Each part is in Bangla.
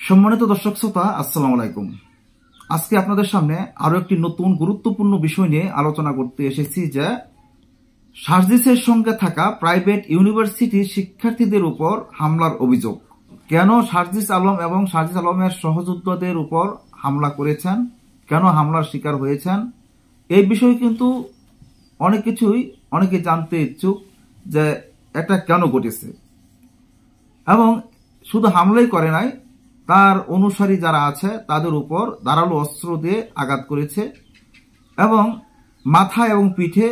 সম্মানিত দর্শক শ্রোতা, আসসালামু আলাইকুম। আজকে আপনাদের সামনে আরো একটি নতুন গুরুত্বপূর্ণ বিষয় নিয়ে আলোচনা করতে এসেছি, যে সার্জিসের সঙ্গে থাকা প্রাইভেট ইউনিভার্সিটির শিক্ষার্থীদের উপর হামলার অভিযোগ। কেন সার্জিস আলম এবং সার্জিস আলমের সহযোদ্ধাদের উপর হামলা করেছেন, কেন হামলার শিকার হয়েছেন, এই বিষয়ে কিন্তু অনেকে জানতে ইচ্ছুক যে এটা কেন ঘটেছে। এবং শুধু হামলাই করে নাই, তার অনুসারী যারা আছে তাদের উপর ধারালো অস্ত্র দিয়ে আঘাত করেছে এবং মাথা এবং পিঠে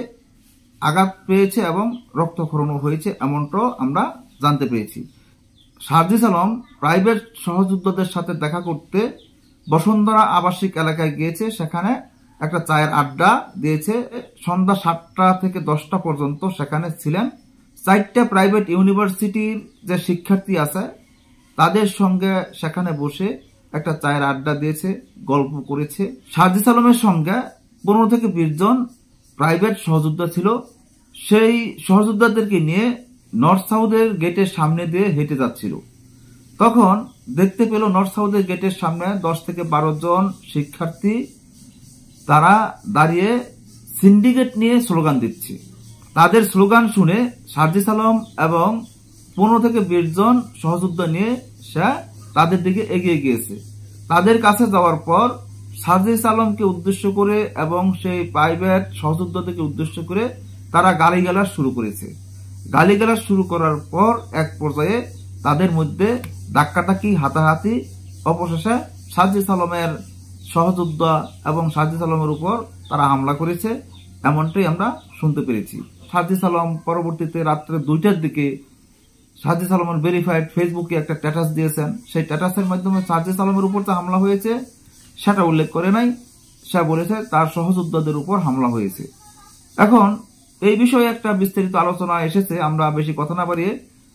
আঘাত পেয়েছে এবং রক্তক্ষরণও হয়েছে, এমনটাও আমরা জানতে পেরেছি। সার্জিস আলম প্রাইভেট সহযোদ্ধাদের সাথে দেখা করতে বসুন্ধরা আবাসিক এলাকায় গিয়েছে, সেখানে একটা চায়ের আড্ডা দিয়েছে। সন্ধ্যা 7টা থেকে 10টা পর্যন্ত সেখানে ছিলেন। 4টা প্রাইভেট ইউনিভার্সিটির যে শিক্ষার্থী আছে তাদের সঙ্গে সেখানে বসে একটা চায়ের আড্ডা দিয়েছে, গল্প করেছে। সার্জিস আলমের সঙ্গে 15 থেকে 20 জন প্রাইভেট সহযোদ্ধা ছিল। সেই সহযোদ্ধাদেরকে নিয়ে নর্থ সাউথের গেটের সামনে দিয়ে হেঁটে যাচ্ছিল। তখন দেখতে পেল নর্থ সাউথের গেটের সামনে 10 থেকে 12 জন শিক্ষার্থী তারা দাঁড়িয়ে সিন্ডিকেট নিয়ে স্লোগান দিচ্ছে। তাদের স্লোগান শুনে সার্জিস আলম এবং 15 থেকে 20 জন সহযোদ্ধা নিয়ে সে তাদের দিকে এগিয়ে গিয়েছে। তাদের কাছে যাওয়ার পর সার্জিস আলমকে উদ্দেশ্য করে এবং সেই প্রাইভেট সহযোদ্ধাদেরকে উদ্দেশ্য করে তারা গালিগালাজ শুরু করেছে। গালিগালাজ শুরু করার পর এক পর্যায়ে তাদের মধ্যে ধাক্কাধাক্কি, হাতাহাতি, অবশেষে সার্জিস আলমের সহযোদ্ধা এবং সার্জিস আলমের উপর তারা হামলা করেছে, এমনটাই আমরা শুনতে পেরেছি। সার্জিস আলম পরবর্তীতে রাত্রে 2টার দিকে সার্জিস আলমের ভেরিফাইড ফেসবুকে একটা স্ট্যাটাস দিয়েছেন। সেই স্ট্যাটাসের মাধ্যমে সার্জিস আলমের উপর যে হামলা হয়েছে সেটা উল্লেখ করে নাই, সে বলেছে তার সহযোদ্ধাদের উপর হামলা হয়েছে। এখন এই বিষয়ে একটা বিস্তারিত আলোচনা এসেছে, আমরা বেশি কথা না বাড়িয়ে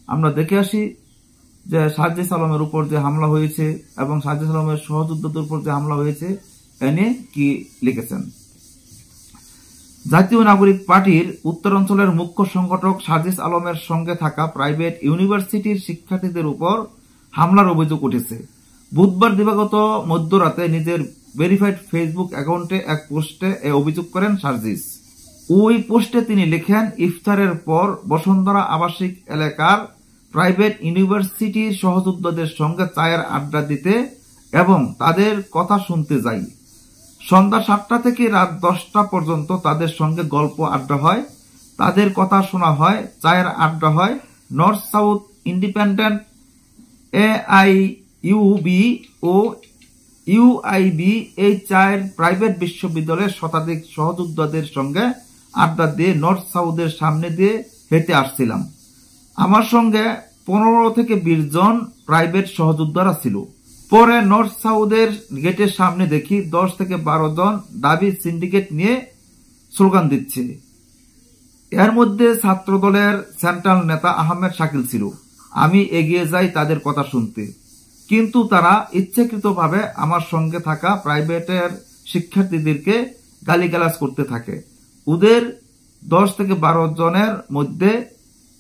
আমরা দেখে আসি যে সার্জিস আলমের উপর যে হামলা হয়েছে এবং সার্জিস আলমের সহযোদ্ধাদের উপর যে হামলা হয়েছে এ নিয়ে কি লিখেছেন। জাতীয় নাগরিক পার্টির উত্তরাঞ্চলের মুখ্য সংগঠক সার্জিস আলমের সঙ্গে থাকা প্রাইভেট ইউনিভার্সিটির শিক্ষার্থীদের উপর হামলার অভিযোগ উঠেছে। বুধবার দিবাগত মধ্যরাতে নিজের ভেরিফাইড ফেসবুক অ্যাকাউন্টে এক পোস্টে এ অভিযোগ করেন সার্জিস। ওই পোস্টে তিনি লেখেন, ইফতারের পর বসুন্ধরা আবাসিক এলাকার প্রাইভেট ইউনিভার্সিটির সহযোদ্ধাদের সঙ্গে চায়ের আড্ডা দিতে এবং তাদের কথা শুনতে যাই। সন্ধ্যা 7টা থেকে রাত 10টা পর্যন্ত তাদের সঙ্গে গল্প আড্ডা হয়, তাদের কথা শোনা হয়, চায়ের আড্ডা হয়। নর্থ সাউথ ইন্ডিপেন্ডেন্ট, AIUB ও UIB এই 4 প্রাইভেট বিশ্ববিদ্যালয়ের শতাধিক সহযোদ্ধাদের সঙ্গে আড্ডা দিয়ে নর্থ সাউথের সামনে দিয়ে হেঁটে আসছিলাম। আমার সঙ্গে 15 থেকে 20 জন প্রাইভেট সহযোদ্ধারা ছিল। পরে নর্থ সাউথের গেটের সামনে দেখি 10 থেকে 12 জন দাবি সিন্ডিকেট নিয়ে স্লোগান দিচ্ছে। এর মধ্যে ছাত্র দলের সেন্ট্রাল নেতা আহমেদ শাকিল ছিল। আমি এগিয়ে যাই তাদের কথা শুনতে, কিন্তু তারা ইচ্ছাকৃতভাবে আমার সঙ্গে থাকা প্রাইভেটের শিক্ষার্থীদেরকে গালিগালাজ করতে থাকে। ওদের 10 থেকে 12 জনের মধ্যে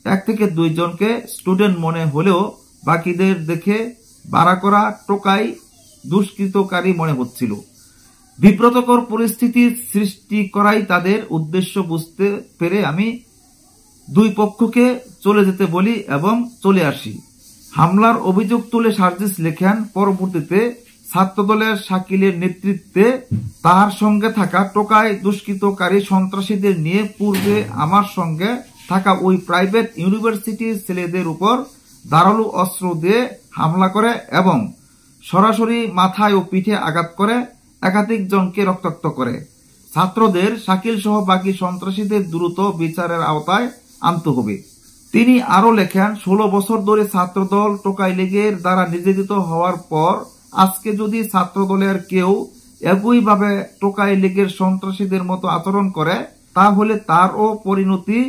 1 থেকে 2 জনকে স্টুডেন্ট মনে হলেও বাকিদের দেখে বাড়া করা টোকাই দুষ্কৃতকারী মনে হচ্ছিল। বিব্রতকর পরিস্থিতির সৃষ্টি করাই তাদের উদ্দেশ্য বুঝতে পেরে আমি 2 পক্ষকে চলে যেতে বলি এবং চলে আসি। হামলার অভিযোগ তুলে সার্জিস লেখেন, পরবর্তীতে ছাত্রদলের শাকিলের নেতৃত্বে তার সঙ্গে থাকা টোকাই দুষ্কৃতকারী সন্ত্রাসীদের নিয়ে পূর্বে আমার সঙ্গে থাকা ওই প্রাইভেট ইউনিভার্সিটির ছেলেদের উপর ধারালো অস্ত্র দিয়ে হামলা করে এবং সরাসরি মাথায় ও পিঠে আঘাত করে একাধিক জনকে রক্তাক্ত করে। ছাত্রদের, শাকিল সহ বাকি সন্ত্রাসীদের দ্রুত বিচারের আওতায় আনতে হবে। তিনি আরো লেখেন, 16 বছর ধরে ছাত্রদল টোকাই লীগের দ্বারা নির্যাতিত হওয়ার পর আজকে যদি ছাত্রদলের কেউ একইভাবে টোকাই লীগের সন্ত্রাসীদের মতো আচরণ করে তাহলে তারও পরিণতি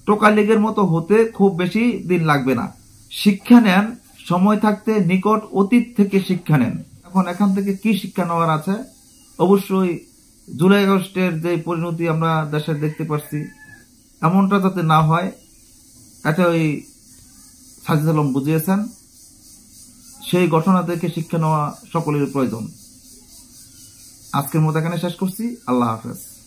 টোকাই লীগের মতো হতে খুব বেশি দিন লাগবে না। শিক্ষা নেন, সময় থাকতে নিকট অতীত থেকে শিক্ষা নেন। এখন এখান থেকে কি শিক্ষা নেওয়ার আছে? অবশ্যই জুলাই আগস্টের যে পরিণতি আমরা দেশে দেখতে পাচ্ছি এমনটা যাতে না হয়, এটা ওই সার্জিস আলম বুঝিয়েছেন। সেই ঘটনা থেকে শিক্ষা নেওয়া সকলের প্রয়োজন। আজকের মতো এখানে শেষ করছি। আল্লাহ হাফেজ।